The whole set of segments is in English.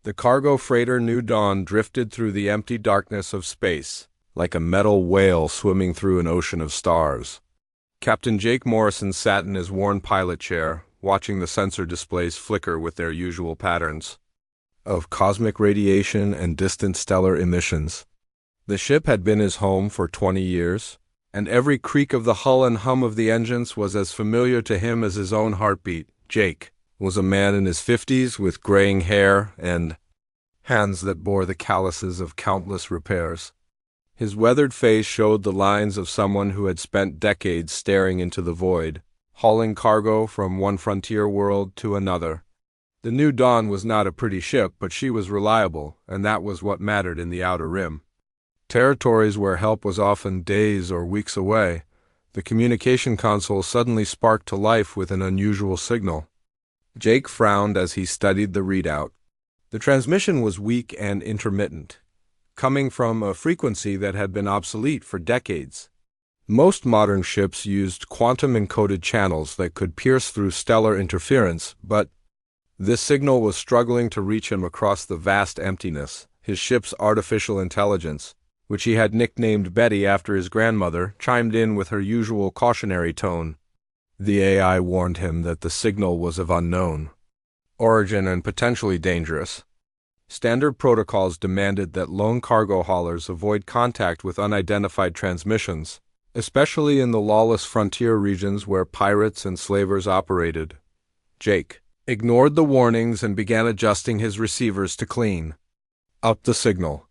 The cargo freighter New Dawn drifted through the empty darkness of space, like a metal whale swimming through an ocean of stars. Captain Jake Morrison sat in his worn pilot chair, watching the sensor displays flicker with their usual patterns of cosmic radiation and distant stellar emissions. The ship had been his home for 20 years, and every creak of the hull and hum of the engines was as familiar to him as his own heartbeat. Jake was a man in his 50s with graying hair and hands that bore the calluses of countless repairs. His weathered face showed the lines of someone who had spent decades staring into the void, hauling cargo from one frontier world to another. The New Dawn was not a pretty ship, but she was reliable, and that was what mattered in the Outer Rim. Territories where help was often days or weeks away, the communication console suddenly sparked to life with an unusual signal. Jake frowned as he studied the readout. The transmission was weak and intermittent, coming from a frequency that had been obsolete for decades. Most modern ships used quantum-encoded channels that could pierce through stellar interference, but this signal was struggling to reach him across the vast emptiness. His ship's artificial intelligence, which he had nicknamed Betty after his grandmother, chimed in with her usual cautionary tone. The AI warned him that the signal was of unknown origin and potentially dangerous. Standard protocols demanded that lone cargo haulers avoid contact with unidentified transmissions, especially in the lawless frontier regions where pirates and slavers operated. Jake ignored the warnings and began adjusting his receivers to clean up the signal.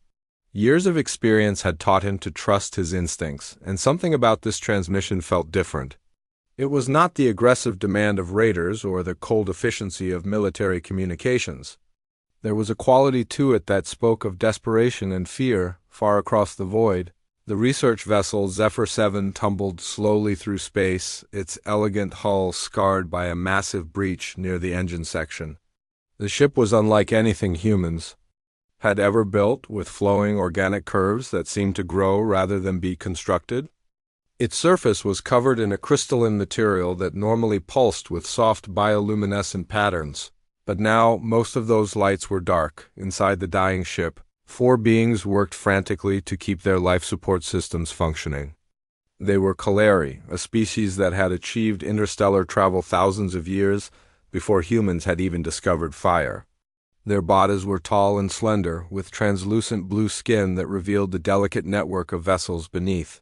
Years of experience had taught him to trust his instincts, and something about this transmission felt different. It was not the aggressive demand of raiders or the cold efficiency of military communications. There was a quality to it that spoke of desperation and fear far across the void. The research vessel Zephyr 7 tumbled slowly through space, its elegant hull scarred by a massive breach near the engine section. The ship was unlike anything humans had ever built, with flowing organic curves that seemed to grow rather than be constructed. Its surface was covered in a crystalline material that normally pulsed with soft bioluminescent patterns. But now most of those lights were dark. Inside the dying ship, 4 beings worked frantically to keep their life support systems functioning. They were Kaleri, a species that had achieved interstellar travel thousands of years before humans had even discovered fire. Their bodies were tall and slender, with translucent blue skin that revealed the delicate network of vessels beneath.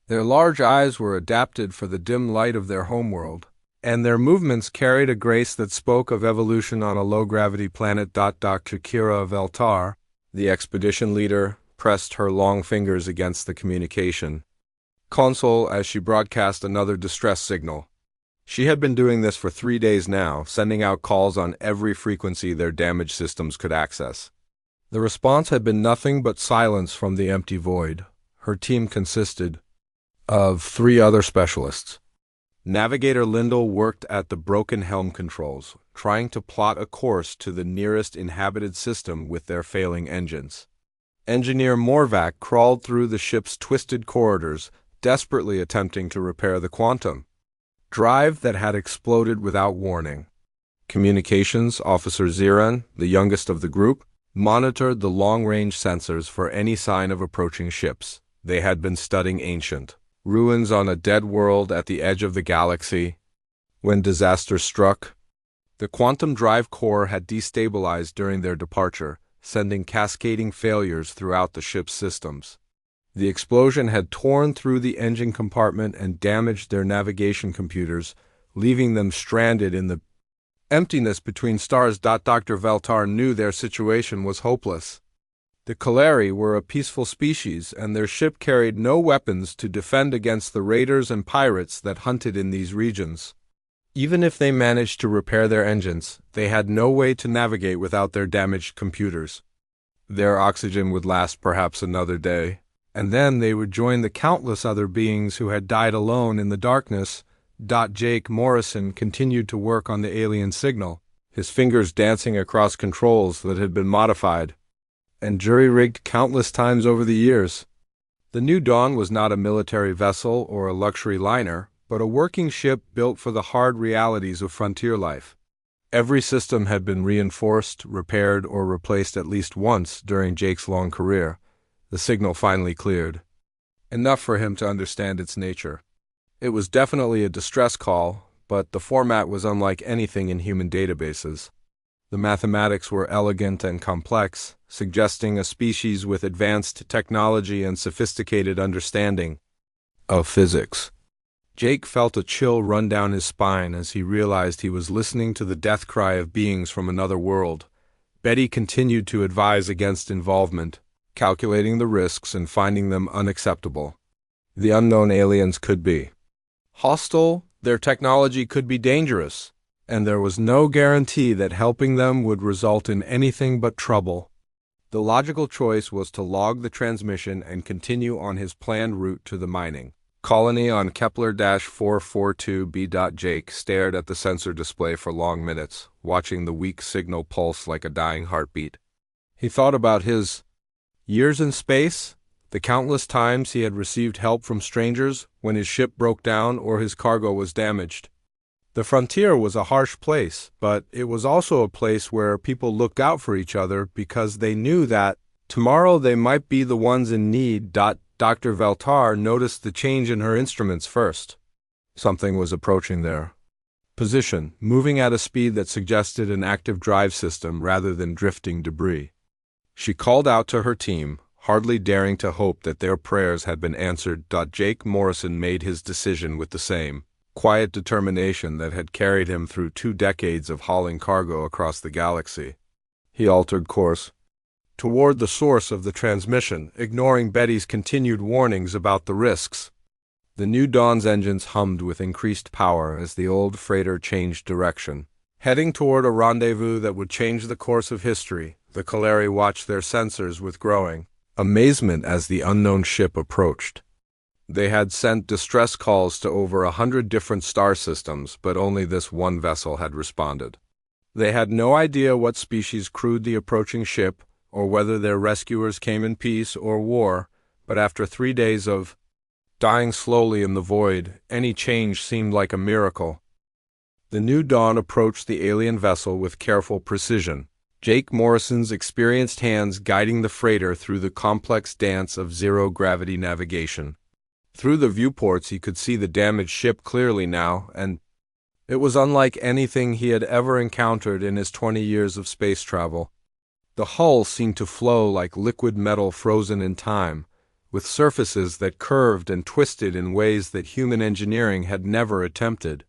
Their large eyes were adapted for the dim light of their homeworld, and their movements carried a grace that spoke of evolution on a low-gravity planet. Dr. Kira Veltar, the expedition leader, pressed her long fingers against the communication console as she broadcast another distress signal. She had been doing this for 3 days now, sending out calls on every frequency their damaged systems could access. The response had been nothing but silence from the empty void. Her team consisted of 3 other specialists. Navigator Lindell worked at the broken helm controls, trying to plot a course to the nearest inhabited system with their failing engines. Engineer Morvac crawled through the ship's twisted corridors, desperately attempting to repair the quantum drive that had exploded without warning. Communications Officer Ziran, the youngest of the group, monitored the long-range sensors for any sign of approaching ships. They had been studying ancient ruins on a dead world at the edge of the galaxy when disaster struck. The quantum drive core had destabilized during their departure, sending cascading failures throughout the ship's systems. The explosion had torn through the engine compartment and damaged their navigation computers, leaving them stranded in the emptiness between stars. Dr. Veltar knew their situation was hopeless. The Kaleri were a peaceful species, and their ship carried no weapons to defend against the raiders and pirates that hunted in these regions. Even if they managed to repair their engines, they had no way to navigate without their damaged computers. Their oxygen would last perhaps another day, and then they would join the countless other beings who had died alone in the darkness. Jake Morrison continued to work on the alien signal, his fingers dancing across controls that had been modified and jury-rigged countless times over the years. The New Dawn was not a military vessel or a luxury liner, but a working ship built for the hard realities of frontier life. Every system had been reinforced, repaired, or replaced at least once during Jake's long career. The signal finally cleared. Enough for him to understand its nature. It was definitely a distress call, but the format was unlike anything in human databases. The mathematics were elegant and complex, suggesting a species with advanced technology and sophisticated understanding of physics. Jake felt a chill run down his spine as he realized he was listening to the death cry of beings from another world. Betty continued to advise against involvement, calculating the risks and finding them unacceptable. The unknown aliens could be hostile, their technology could be dangerous, and there was no guarantee that helping them would result in anything but trouble. The logical choice was to log the transmission and continue on his planned route to the mining colony on Kepler-442b. Jake stared at the sensor display for long minutes, watching the weak signal pulse like a dying heartbeat. He thought about his years in space, the countless times he had received help from strangers when his ship broke down or his cargo was damaged. The frontier was a harsh place, but it was also a place where people looked out for each other because they knew that tomorrow they might be the ones in need. Dr. Veltar noticed the change in her instruments first. Something was approaching there. Position, moving at a speed that suggested an active drive system rather than drifting debris. She called out to her team, hardly daring to hope that their prayers had been answered. Jake Morrison made his decision with the same quiet determination that had carried him through 2 decades of hauling cargo across the galaxy. He altered course toward the source of the transmission, ignoring Betty's continued warnings about the risks. The New Dawn's engines hummed with increased power as the old freighter changed direction. Heading toward a rendezvous that would change the course of history, the Kaleri watched their sensors with growing amazement as the unknown ship approached. They had sent distress calls to over 100 different star systems, but only this one vessel had responded. They had no idea what species crewed the approaching ship, or whether their rescuers came in peace or war, but after 3 days of dying slowly in the void, any change seemed like a miracle. The New Dawn approached the alien vessel with careful precision, Jake Morrison's experienced hands guiding the freighter through the complex dance of zero-gravity navigation. Through the viewports he could see the damaged ship clearly now, and it was unlike anything he had ever encountered in his 20 years of space travel. The hull seemed to flow like liquid metal frozen in time, with surfaces that curved and twisted in ways that human engineering had never attempted.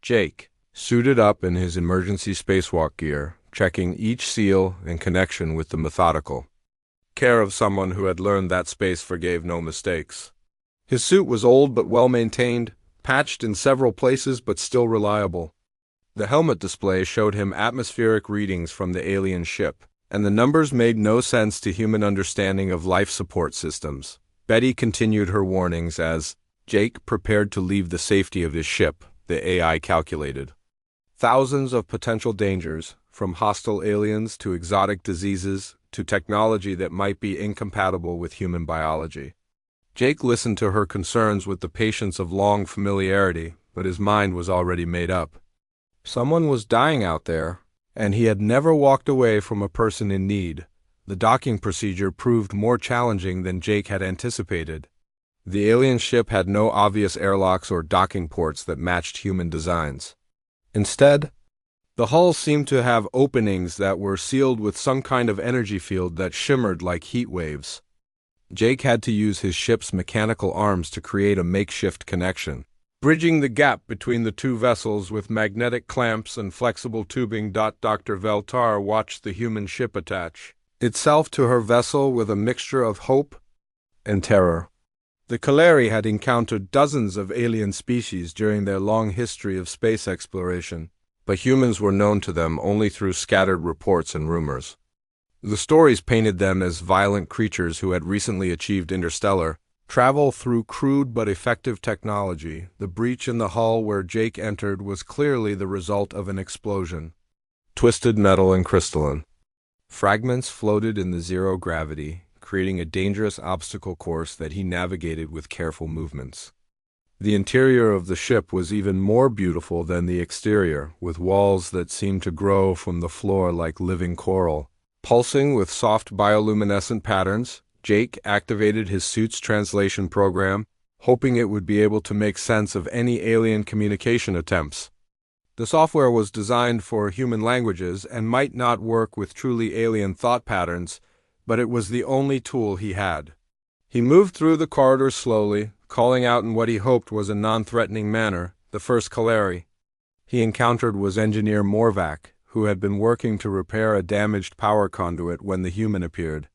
Jake, suited up in his emergency spacewalk gear, checking each seal and connection with the methodical care of someone who had learned that space forgave no mistakes. His suit was old but well-maintained, patched in several places but still reliable. The helmet display showed him atmospheric readings from the alien ship, and the numbers made no sense to human understanding of life support systems. Betty continued her warnings as Jake prepared to leave the safety of his ship, the AI calculated. Thousands of potential dangers, from hostile aliens to exotic diseases to technology that might be incompatible with human biology. Jake listened to her concerns with the patience of long familiarity, but his mind was already made up. Someone was dying out there, and he had never walked away from a person in need. The docking procedure proved more challenging than Jake had anticipated. The alien ship had no obvious airlocks or docking ports that matched human designs. Instead, the hull seemed to have openings that were sealed with some kind of energy field that shimmered like heat waves. Jake had to use his ship's mechanical arms to create a makeshift connection, bridging the gap between the 2 vessels with magnetic clamps and flexible tubing. Dr. Veltar watched the human ship attach itself to her vessel with a mixture of hope and terror. The Kaleri had encountered dozens of alien species during their long history of space exploration, but humans were known to them only through scattered reports and rumors. The stories painted them as violent creatures who had recently achieved interstellar travel through crude but effective technology. The breach in the hull where Jake entered was clearly the result of an explosion. Twisted metal and crystalline fragments floated in the zero gravity, creating a dangerous obstacle course that he navigated with careful movements. The interior of the ship was even more beautiful than the exterior, with walls that seemed to grow from the floor like living coral. Pulsing with soft bioluminescent patterns, Jake activated his suit's translation program, hoping it would be able to make sense of any alien communication attempts. The software was designed for human languages and might not work with truly alien thought patterns, but it was the only tool he had. He moved through the corridors slowly, calling out in what he hoped was a non-threatening manner, the first Kaleri he encountered was Engineer Morvac, who had been working to repair a damaged power conduit when the human appeared.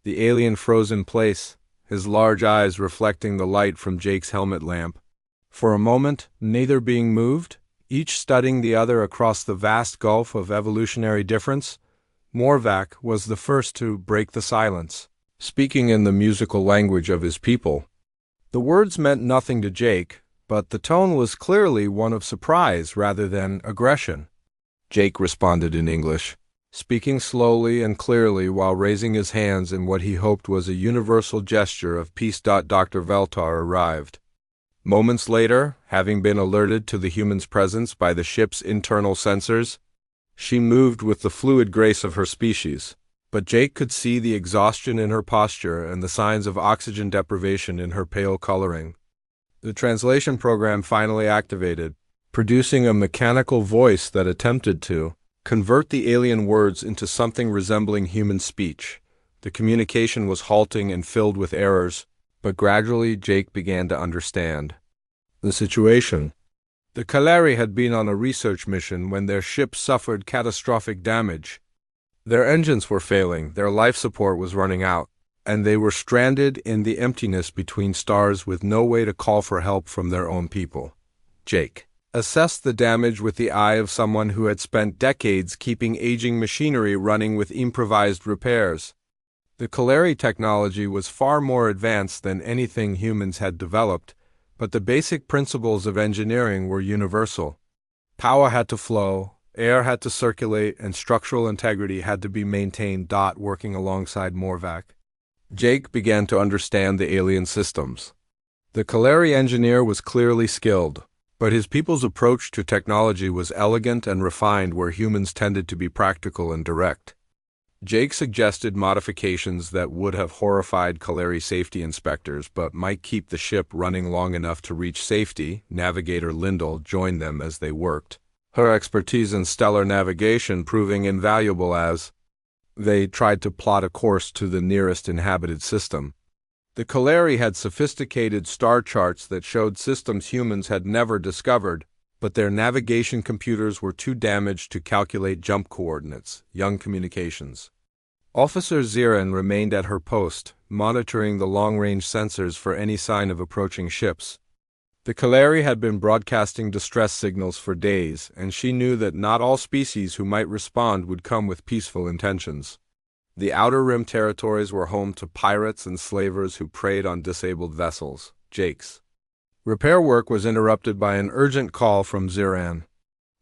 The alien froze in place, his large eyes reflecting the light from Jake's helmet lamp. For a moment, neither being moved, each studying the other across the vast gulf of evolutionary difference, Morvac was the first to break the silence, speaking in the musical language of his people. The words meant nothing to Jake, but the tone was clearly one of surprise rather than aggression. Jake responded in English, speaking slowly and clearly while raising his hands in what he hoped was a universal gesture of peace. Dr. Veltar arrived. Moments later, having been alerted to the human's presence by the ship's internal sensors, she moved with the fluid grace of her species. But Jake could see the exhaustion in her posture and the signs of oxygen deprivation in her pale coloring. The translation program finally activated, producing a mechanical voice that attempted to convert the alien words into something resembling human speech. The communication was halting and filled with errors, but gradually Jake began to understand the situation. The Kaleri had been on a research mission when their ship suffered catastrophic damage. Their engines were failing, their life support was running out, and they were stranded in the emptiness between stars with no way to call for help from their own people. Jake assessed the damage with the eye of someone who had spent decades keeping aging machinery running with improvised repairs. The Kaleri technology was far more advanced than anything humans had developed, but the basic principles of engineering were universal. Power had to flow, air had to circulate, and structural integrity had to be maintained. Working alongside Morvac, Jake began to understand the alien systems. The Kaleri engineer was clearly skilled, but his people's approach to technology was elegant and refined where humans tended to be practical and direct. Jake suggested modifications that would have horrified Kaleri safety inspectors but might keep the ship running long enough to reach safety. Navigator Lindell joined them as they worked, her expertise in stellar navigation proving invaluable as they tried to plot a course to the nearest inhabited system. The Kaleri had sophisticated star charts that showed systems humans had never discovered, but their navigation computers were too damaged to calculate jump coordinates. Young communications. Officer Ziran remained at her post, monitoring the long-range sensors for any sign of approaching ships. The Kaleri had been broadcasting distress signals for days, and she knew that not all species who might respond would come with peaceful intentions. The Outer Rim territories were home to pirates and slavers who preyed on disabled vessels. Jake's repair work was interrupted by an urgent call from Ziran.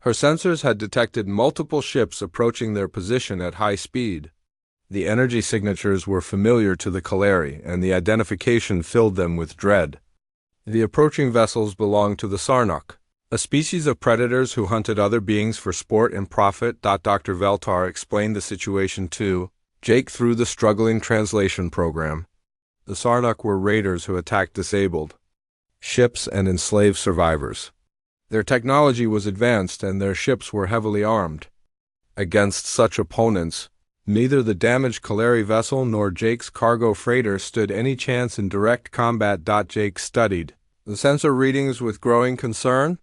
Her sensors had detected multiple ships approaching their position at high speed. The energy signatures were familiar to the Kaleri, and the identification filled them with dread. The approaching vessels belonged to the Sarnok, a species of predators who hunted other beings for sport and profit. Dr. Veltar explained the situation to Jake through the struggling translation program. The Sarnok were raiders who attacked disabled ships and enslaved survivors. Their technology was advanced and their ships were heavily armed. Against such opponents, neither the damaged Kaleri vessel nor Jake's cargo freighter stood any chance in direct combat. Jake studied the sensor readings with growing concern.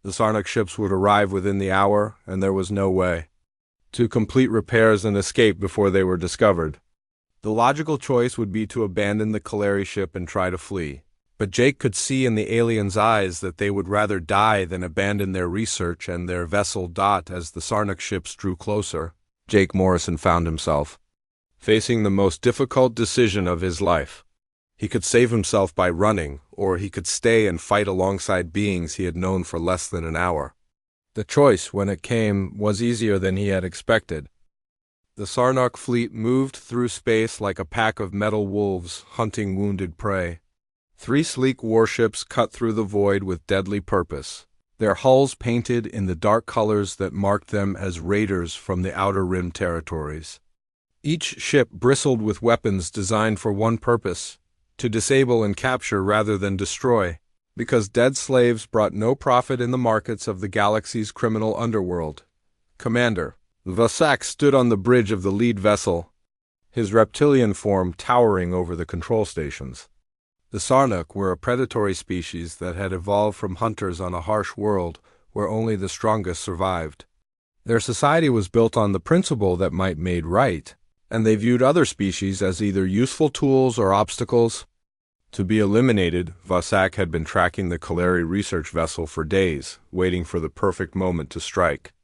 The Sarnok ships would arrive within the hour, and there was no way to complete repairs and escape before they were discovered. The logical choice would be to abandon the Kaleri ship and try to flee. But Jake could see in the aliens' eyes that they would rather die than abandon their research and their vessel. As the Sarnok ships drew closer, Jake Morrison found himself facing the most difficult decision of his life. He could save himself by running, or he could stay and fight alongside beings he had known for less than an hour. The choice, when it came, was easier than he had expected. The Sarnok fleet moved through space like a pack of metal wolves hunting wounded prey. Three sleek warships cut through the void with deadly purpose, their hulls painted in the dark colors that marked them as raiders from the Outer Rim territories. Each ship bristled with weapons designed for one purpose: to disable and capture rather than destroy, because dead slaves brought no profit in the markets of the galaxy's criminal underworld. Commander Vasak stood on the bridge of the lead vessel, his reptilian form towering over the control stations. The Sarnuk were a predatory species that had evolved from hunters on a harsh world where only the strongest survived. Their society was built on the principle that might made right, and they viewed other species as either useful tools or obstacles. To be eliminated, Vasak had been tracking the Kaleri research vessel for days, waiting for the perfect moment to strike.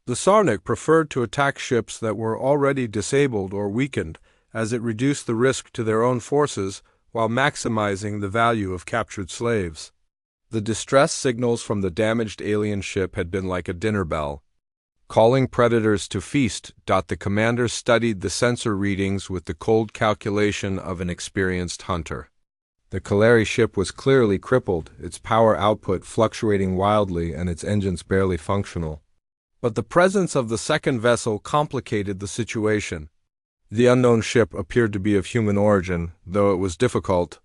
The Sarnuk preferred to attack ships that were already disabled or weakened, as it reduced the risk to their own forces while maximizing the value of captured slaves. The distress signals from the damaged alien ship had been like a dinner bell, calling predators to feast. The commander studied the sensor readings with the cold calculation of an experienced hunter. The Kaleri ship was clearly crippled, its power output fluctuating wildly and its engines barely functional. But the presence of the second vessel complicated the situation. The unknown ship appeared to be of human origin, though it was difficult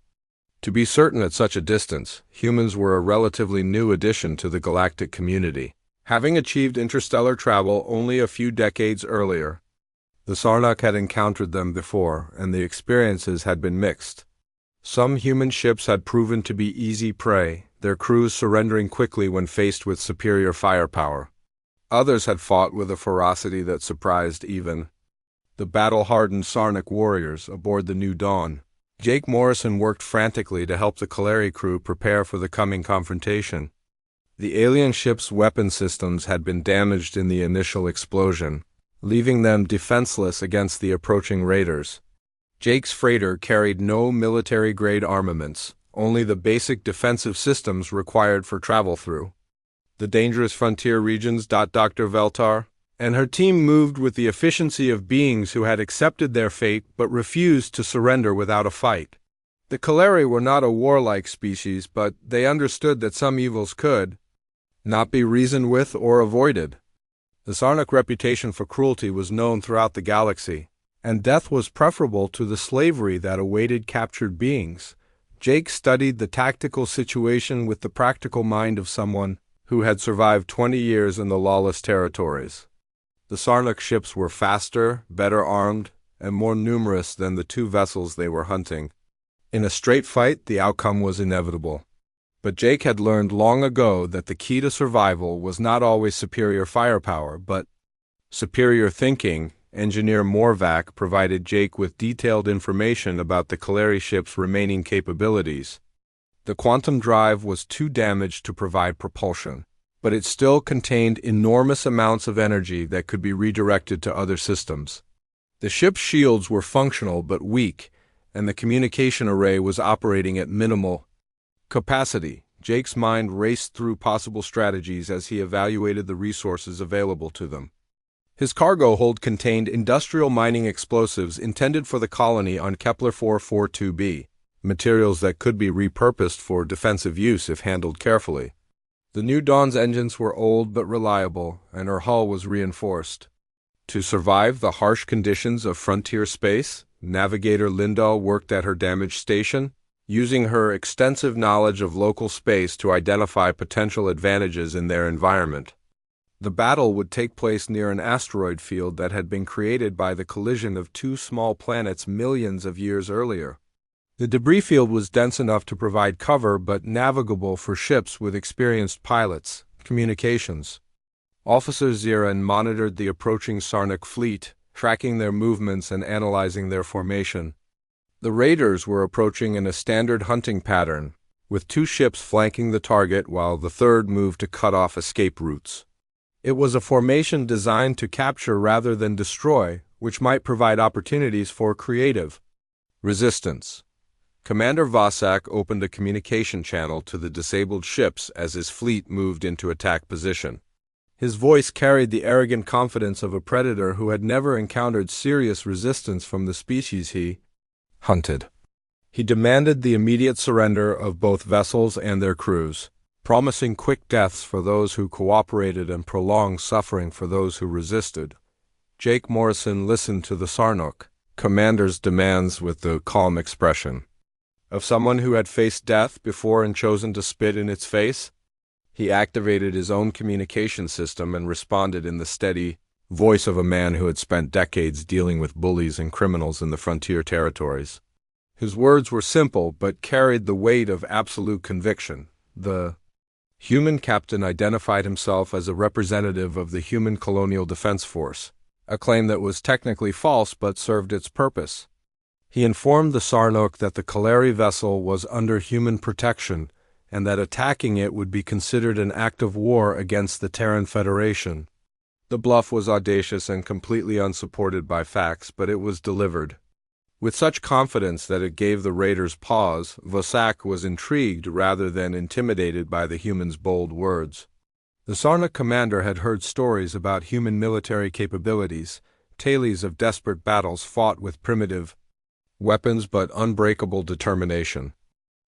to be certain at such a distance. Humans were a relatively new addition to the galactic community, having achieved interstellar travel only a few decades earlier. The Sarnuk had encountered them before, and the experiences had been mixed. Some human ships had proven to be easy prey, their crews surrendering quickly when faced with superior firepower. Others had fought with a ferocity that surprised even the battle-hardened Sarnuk warriors aboard the New Dawn. Jake Morrison worked frantically to help the Kaleri crew prepare for the coming confrontation. The alien ship's weapon systems had been damaged in the initial explosion, leaving them defenseless against the approaching raiders. Jake's freighter carried no military-grade armaments, only the basic defensive systems required for travel through the dangerous frontier regions. Dr. Veltar and her team moved with the efficiency of beings who had accepted their fate but refused to surrender without a fight. The Kaleri were not a warlike species, but they understood that some evils could not be reasoned with or avoided. The Sarnuk reputation for cruelty was known throughout the galaxy, and death was preferable to the slavery that awaited captured beings. Jake studied the tactical situation with the practical mind of someone who had survived 20 years in the lawless territories. The Sarnuk ships were faster, better armed, and more numerous than the two vessels they were hunting. In a straight fight, the outcome was inevitable. But Jake had learned long ago that the key to survival was not always superior firepower, but superior thinking. Engineer Morvac provided Jake with detailed information about the Kaleri ship's remaining capabilities. The quantum drive was too damaged to provide propulsion, but it still contained enormous amounts of energy that could be redirected to other systems. The ship's shields were functional but weak, and the communication array was operating at minimal capacity. Jake's mind raced through possible strategies as he evaluated the resources available to them. His cargo hold contained industrial mining explosives intended for the colony on Kepler 442b, materials that could be repurposed for defensive use if handled carefully. The New Dawn's engines were old but reliable, and her hull was reinforced. To survive the harsh conditions of frontier space, Navigator Lindahl worked at her damaged station, using her extensive knowledge of local space to identify potential advantages in their environment. The battle would take place near an asteroid field that had been created by the collision of two small planets millions of years earlier. The debris field was dense enough to provide cover but navigable for ships with experienced pilots. Communications. Officer Ziran monitored the approaching Sarnuk fleet, tracking their movements and analyzing their formation. The raiders were approaching in a standard hunting pattern, with two ships flanking the target while the third moved to cut off escape routes. It was a formation designed to capture rather than destroy, which might provide opportunities for creative resistance. Commander Vasak opened a communication channel to the disabled ships as his fleet moved into attack position. His voice carried the arrogant confidence of a predator who had never encountered serious resistance from the species he hunted. He demanded the immediate surrender of both vessels and their crews, promising quick deaths for those who cooperated and prolonged suffering for those who resisted. Jake Morrison listened to the Sarnok commander's demands with the calm expression of someone who had faced death before and chosen to spit in its face. He activated his own communication system and responded in the steady voice of a man who had spent decades dealing with bullies and criminals in the frontier territories. His words were simple but carried the weight of absolute conviction. The human captain identified himself as a representative of the Human Colonial Defense Force, a claim that was technically false but served its purpose. He informed the Sarnok that the Kaleri vessel was under human protection and that attacking it would be considered an act of war against the Terran Federation. The bluff was audacious and completely unsupported by facts, but it was delivered with such confidence that it gave the raiders pause. Vosak was intrigued rather than intimidated by the human's bold words. The Sarnok commander had heard stories about human military capabilities, tales of desperate battles fought with primitive weapons but unbreakable determination.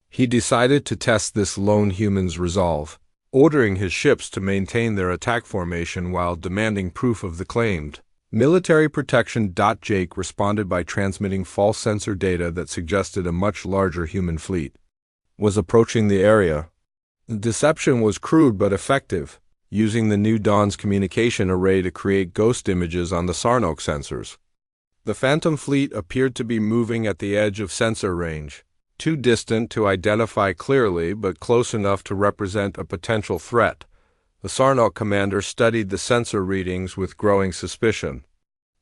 He decided to test this lone human's resolve, ordering his ships to maintain their attack formation while demanding proof of the claimed military protection. Jake responded by transmitting false sensor data that suggested a much larger human fleet was approaching the area. The deception was crude but effective, using the New Dawn's communication array to create ghost images on the Sarnok sensors. The Phantom fleet appeared to be moving at the edge of sensor range, too distant to identify clearly but close enough to represent a potential threat. The Sarnok commander studied the sensor readings with growing suspicion.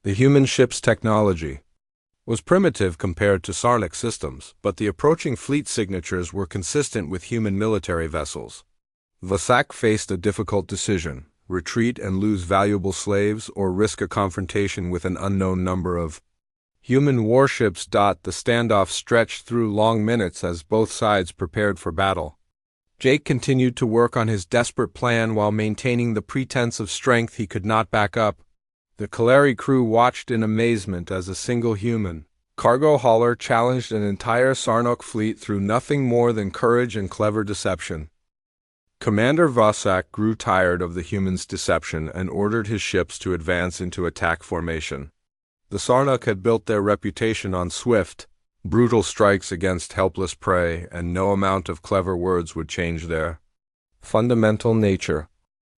The human ship's technology was primitive compared to Sarnok systems, but the approaching fleet signatures were consistent with human military vessels. Vosak faced a difficult decision: retreat and lose valuable slaves, or risk a confrontation with an unknown number of human warships. The standoff stretched through long minutes as both sides prepared for battle. Jake continued to work on his desperate plan while maintaining the pretense of strength he could not back up. The Kaleri crew watched in amazement as a single human cargo hauler challenged an entire Sarnok fleet through nothing more than courage and clever deception. Commander Vosak grew tired of the human's deception and ordered his ships to advance into attack formation. The Sarnok had built their reputation on swift, brutal strikes against helpless prey, and no amount of clever words would change their fundamental nature.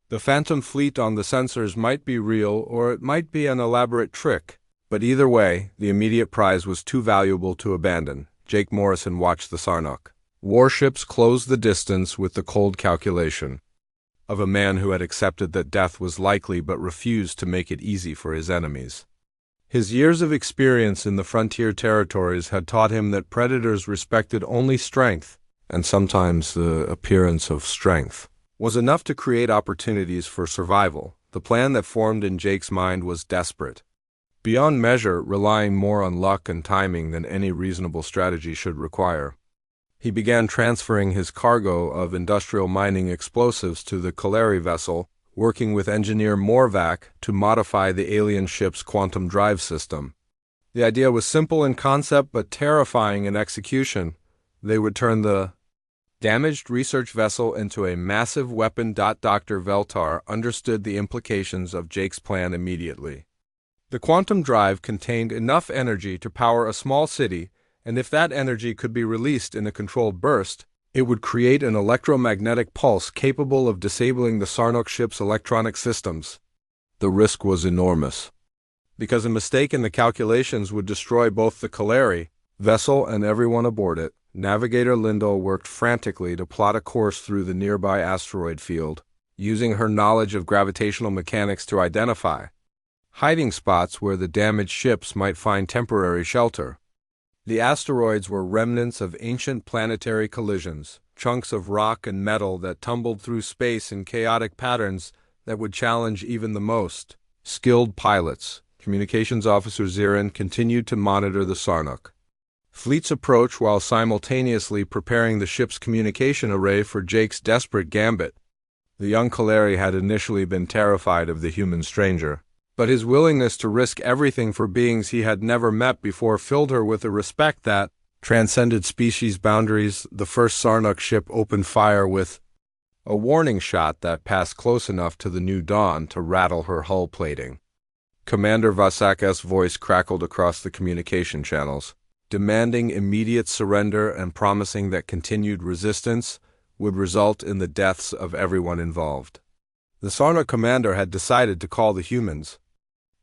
The Phantom fleet on the sensors might be real, or it might be an elaborate trick, but either way, the immediate prize was too valuable to abandon. Jake Morrison watched the Sarnok warships close the distance with the cold calculation of a man who had accepted that death was likely but refused to make it easy for his enemies. His years of experience in the frontier territories had taught him that predators respected only strength, and sometimes the appearance of strength was enough to create opportunities for survival. The plan that formed in Jake's mind was desperate, beyond measure, relying more on luck and timing than any reasonable strategy should require. He began transferring his cargo of industrial mining explosives to the Kaleri vessel, working with engineer Morvac to modify the alien ship's quantum drive system. The idea was simple in concept but terrifying in execution. They would turn the damaged research vessel into a massive weapon. Dr. Veltar understood the implications of Jake's plan immediately. The quantum drive contained enough energy to power a small city, and if that energy could be released in a controlled burst, it would create an electromagnetic pulse capable of disabling the Sarnok ship's electronic systems. The risk was enormous, because a mistake in the calculations would destroy both the Kaleri vessel and everyone aboard it. Navigator Lindell worked frantically to plot a course through the nearby asteroid field, using her knowledge of gravitational mechanics to identify hiding spots where the damaged ships might find temporary shelter. The asteroids were remnants of ancient planetary collisions, chunks of rock and metal that tumbled through space in chaotic patterns that would challenge even the most skilled pilots. Communications Officer Zirin continued to monitor the Sarnok fleet's approach while simultaneously preparing the ship's communication array for Jake's desperate gambit. The young Kaleri had initially been terrified of the human stranger, but his willingness to risk everything for beings he had never met before filled her with a respect that transcended species boundaries, the first Sarnuk ship opened fire with a warning shot that passed close enough to the New Dawn to rattle her hull plating. Commander Vasak's voice crackled across the communication channels, demanding immediate surrender and promising that continued resistance would result in the deaths of everyone involved. The Sarnuk commander had decided to call the humans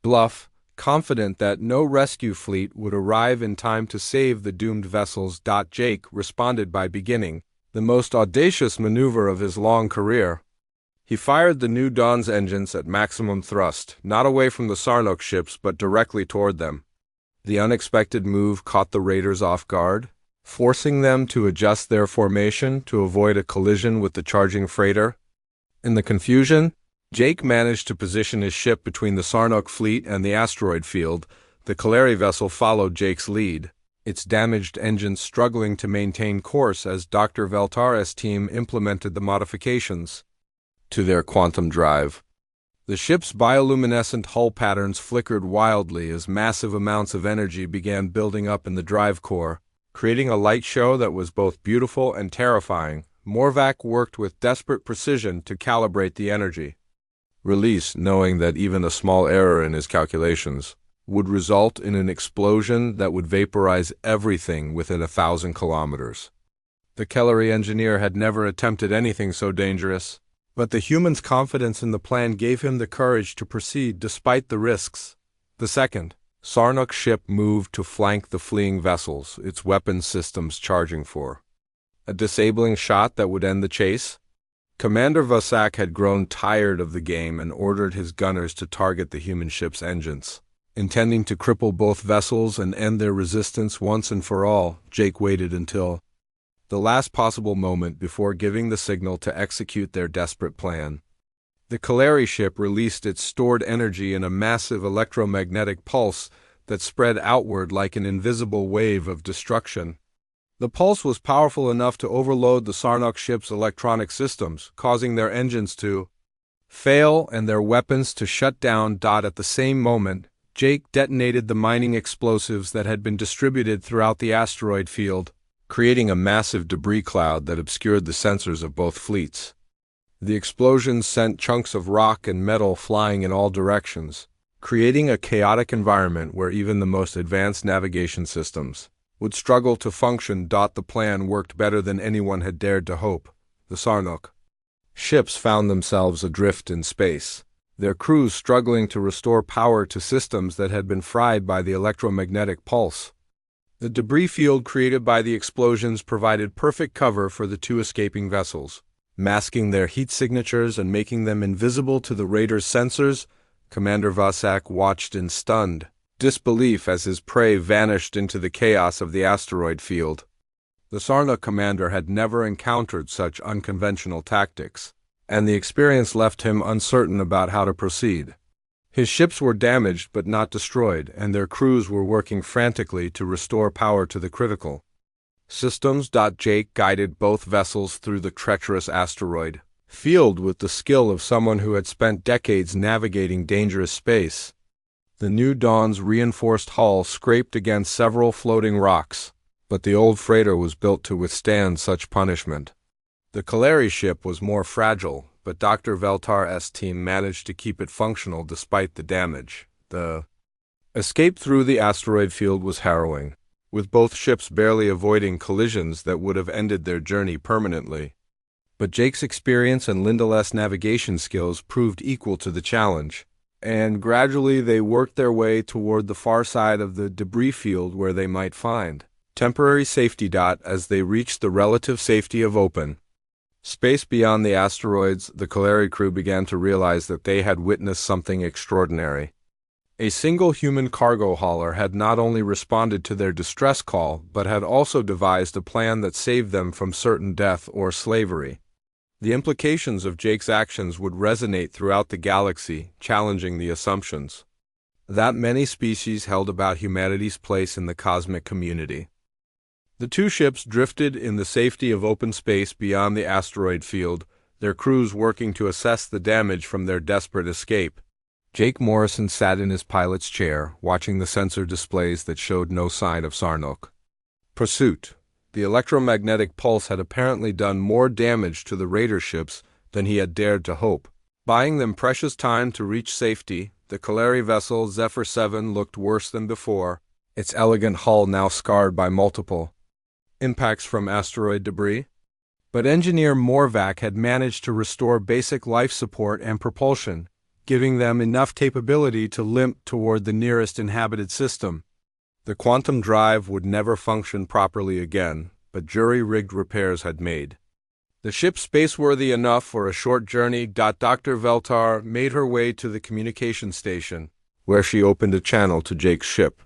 bluff, confident that no rescue fleet would arrive in time to save the doomed vessels. Jake responded by beginning the most audacious maneuver of his long career. He fired the New Dawn's engines at maximum thrust, not away from the Sarnuk ships but directly toward them. The unexpected move caught the raiders off guard, forcing them to adjust their formation to avoid a collision with the charging freighter. In the confusion, Jake managed to position his ship between the Sarnuk fleet and the asteroid field. The Kaleri vessel followed Jake's lead, its damaged engines struggling to maintain course as Dr. Veltar's team implemented the modifications to their quantum drive. The ship's bioluminescent hull patterns flickered wildly as massive amounts of energy began building up in the drive core, creating a light show that was both beautiful and terrifying. Morvac worked with desperate precision to calibrate the energy release, knowing that even a small error in his calculations would result in an explosion that would vaporize everything within 1,000 kilometers. The Kellery engineer had never attempted anything so dangerous, but the human's confidence in the plan gave him the courage to proceed despite the risks. The second Sarnuk ship moved to flank the fleeing vessels, its weapons systems charging for a disabling shot that would end the chase. Commander Vasak had grown tired of the game and ordered his gunners to target the human ship's engines. Intending to cripple both vessels and end their resistance once and for all, Jake waited until the last possible moment before giving the signal to execute their desperate plan. The Kaleri ship released its stored energy in a massive electromagnetic pulse that spread outward like an invisible wave of destruction. The pulse was powerful enough to overload the Sarnuk ship's electronic systems, causing their engines to fail and their weapons to shut down. At the same moment, Jake detonated the mining explosives that had been distributed throughout the asteroid field, creating a massive debris cloud that obscured the sensors of both fleets. The explosions sent chunks of rock and metal flying in all directions, creating a chaotic environment where even the most advanced navigation systems would struggle to function. The plan worked better than anyone had dared to hope. The Sarnuk ships found themselves adrift in space, their crews struggling to restore power to systems that had been fried by the electromagnetic pulse. The debris field created by the explosions provided perfect cover for the two escaping vessels, masking their heat signatures and making them invisible to the raiders' sensors. Commander Vasak watched in stunned disbelief as his prey vanished into the chaos of the asteroid field. The Sarnuk commander had never encountered such unconventional tactics, and the experience left him uncertain about how to proceed. His ships were damaged but not destroyed, and their crews were working frantically to restore power to the critical systems. Jake guided both vessels through the treacherous asteroid field with the skill of someone who had spent decades navigating dangerous space. The New Dawn's reinforced hull scraped against several floating rocks, but the old freighter was built to withstand such punishment. The Kaleri ship was more fragile, but Dr. Veltar's team managed to keep it functional despite the damage. The escape through the asteroid field was harrowing, with both ships barely avoiding collisions that would have ended their journey permanently. But Jake's experience and Lindel's navigation skills proved equal to the challenge, and gradually they worked their way toward the far side of the debris field where they might find temporary safety. As they reached the relative safety of open space beyond the asteroids, the Kaleri crew began to realize that they had witnessed something extraordinary. A single human cargo hauler had not only responded to their distress call, but had also devised a plan that saved them from certain death or slavery. The implications of Jake's actions would resonate throughout the galaxy, challenging the assumptions that many species held about humanity's place in the cosmic community. The two ships drifted in the safety of open space beyond the asteroid field, their crews working to assess the damage from their desperate escape. Jake Morrison sat in his pilot's chair, watching the sensor displays that showed no sign of Sarnuk Pursuit. The electromagnetic pulse had apparently done more damage to the raider ships than he had dared to hope. Buying them precious time to reach safety, the Kaleri vessel Zephyr 7 looked worse than before, its elegant hull now scarred by multiple impacts from asteroid debris. But engineer Morvac had managed to restore basic life support and propulsion, giving them enough capability to limp toward the nearest inhabited system. The quantum drive would never function properly again, but jury-rigged repairs had made the ship spaceworthy enough for a short journey. Dr. Veltar made her way to the communication station, where she opened a channel to Jake's ship.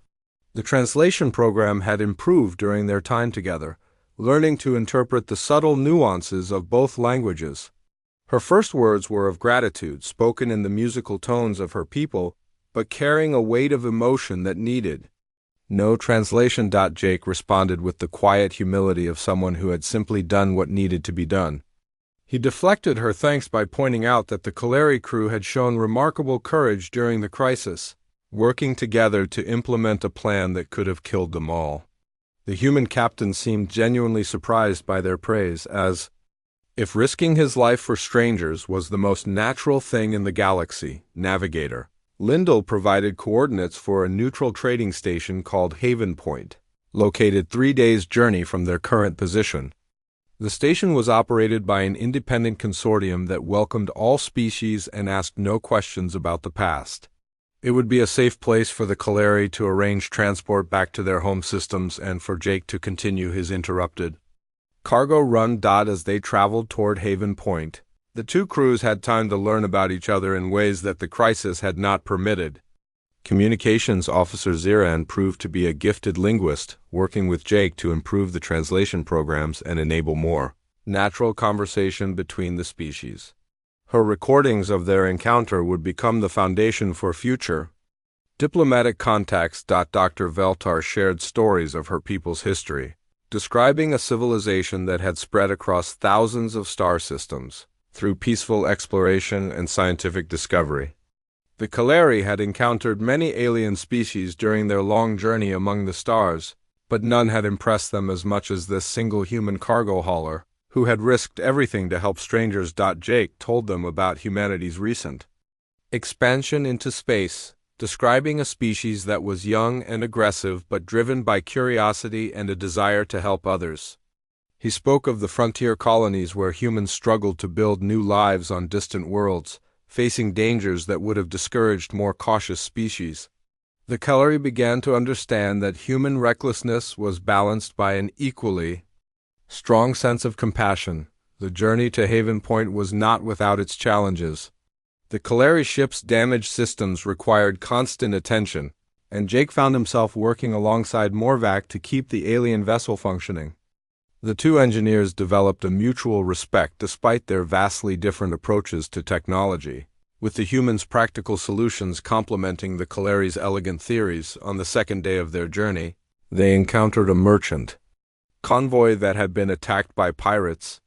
The translation program had improved during their time together, learning to interpret the subtle nuances of both languages. Her first words were of gratitude, spoken in the musical tones of her people, but carrying a weight of emotion that needed no translation. Jake responded with the quiet humility of someone who had simply done what needed to be done. He deflected her thanks by pointing out that the Kaleri crew had shown remarkable courage during the crisis, working together to implement a plan that could have killed them all. The human captain seemed genuinely surprised by their praise, as if risking his life for strangers was the most natural thing in the galaxy. Navigator Lindell provided coordinates for a neutral trading station called Haven Point, located 3 days' journey from their current position. The station was operated by an independent consortium that welcomed all species and asked no questions about the past. It would be a safe place for the Kaleri to arrange transport back to their home systems and for Jake to continue his interrupted cargo run. As they traveled toward Haven Point, the two crews had time to learn about each other in ways that the crisis had not permitted. Communications Officer Ziran proved to be a gifted linguist, working with Jake to improve the translation programs and enable more natural conversation between the species. Her recordings of their encounter would become the foundation for future diplomatic contacts. Dr. Veltar shared stories of her people's history, describing a civilization that had spread across thousands of star systems through peaceful exploration and scientific discovery. The Kaleri had encountered many alien species during their long journey among the stars, but none had impressed them as much as this single human cargo hauler, who had risked everything to help strangers. Jake told them about humanity's recent expansion into space, describing a species that was young and aggressive but driven by curiosity and a desire to help others. He spoke of the frontier colonies where humans struggled to build new lives on distant worlds, facing dangers that would have discouraged more cautious species. The Kaleri began to understand that human recklessness was balanced by an equally strong sense of compassion. The journey to Haven Point was not without its challenges. The Kaleri ship's damaged systems required constant attention, and Jake found himself working alongside Morvac to keep the alien vessel functioning. The two engineers developed a mutual respect despite their vastly different approaches to technology, with the humans' practical solutions complementing the Kaleri's elegant theories. On the second day of their journey, they encountered a merchant convoy that had been attacked by pirates.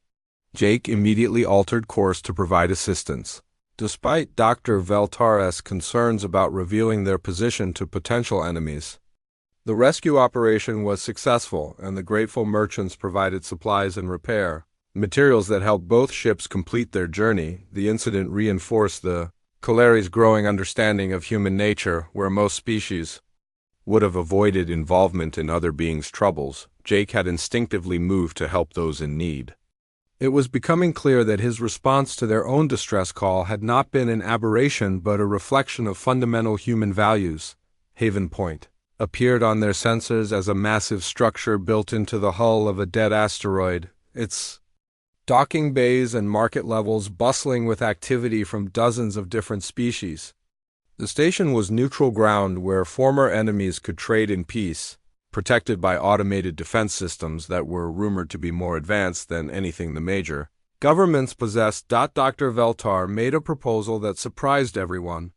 Jake immediately altered course to provide assistance. Despite Dr. Veltar's concerns about revealing their position to potential enemies, the rescue operation was successful, and the grateful merchants provided supplies and repair materials that helped both ships complete their journey. The incident reinforced the Kaleri's growing understanding of human nature, where most species would have avoided involvement in other beings' troubles. Jake had instinctively moved to help those in need. It was becoming clear that his response to their own distress call had not been an aberration but a reflection of fundamental human values. Haven Point appeared on their sensors as a massive structure built into the hull of a dead asteroid, its docking bays and market levels bustling with activity from dozens of different species. The station was neutral ground where former enemies could trade in peace, protected by automated defense systems that were rumored to be more advanced than anything the major governments possessed. Dr. Veltar made a proposal that surprised everyone,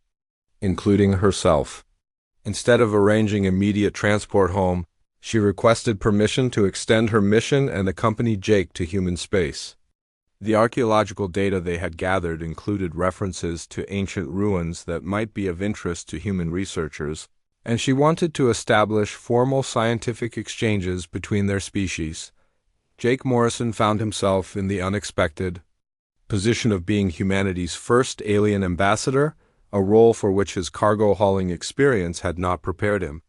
including herself. Instead of arranging immediate transport home, she requested permission to extend her mission and accompany Jake to human space. The archaeological data they had gathered included references to ancient ruins that might be of interest to human researchers, and she wanted to establish formal scientific exchanges between their species. Jake Morrison found himself in the unexpected position of being humanity's first alien ambassador, a role for which his cargo hauling experience had not prepared him.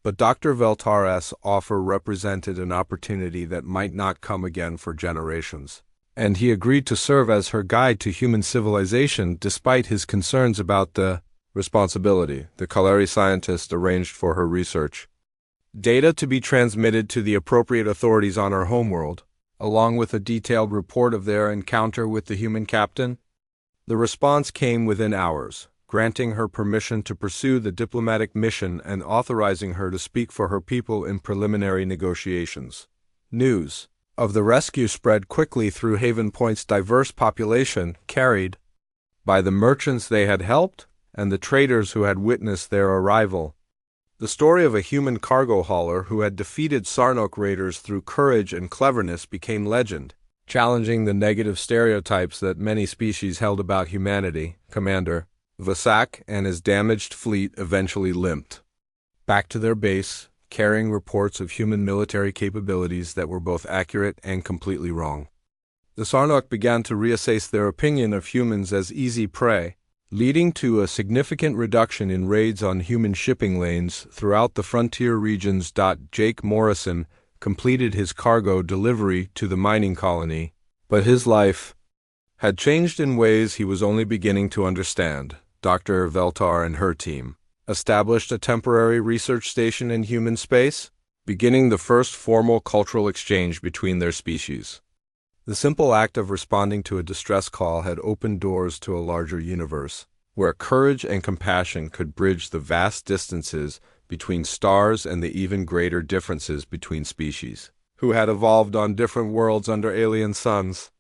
But Dr. Veltar's offer represented an opportunity that might not come again for generations, and he agreed to serve as her guide to human civilization despite his concerns about the responsibility the Kaleri scientist arranged for her research. Data to be transmitted to the appropriate authorities on her homeworld, along with a detailed report of their encounter with the human captain. The response came within hours, granting her permission to pursue the diplomatic mission and authorizing her to speak for her people in preliminary negotiations. News of the rescue spread quickly through Haven Point's diverse population, carried by the merchants they had helped and the traders who had witnessed their arrival. The story of a human cargo hauler who had defeated Sarnok raiders through courage and cleverness became legend, challenging the negative stereotypes that many species held about humanity. Commander Vasak and his damaged fleet eventually limped back to their base, carrying reports of human military capabilities that were both accurate and completely wrong. The Sarnok began to reassess their opinion of humans as easy prey, leading to a significant reduction in raids on human shipping lanes throughout the frontier regions. Jake Morrison completed his cargo delivery to the mining colony, but his life had changed in ways he was only beginning to understand. Dr. Veltar and her team established a temporary research station in human space, beginning the first formal cultural exchange between their species. The simple act of responding to a distress call had opened doors to a larger universe, where courage and compassion could bridge the vast distances between stars and the even greater differences between species, who had evolved on different worlds under alien suns.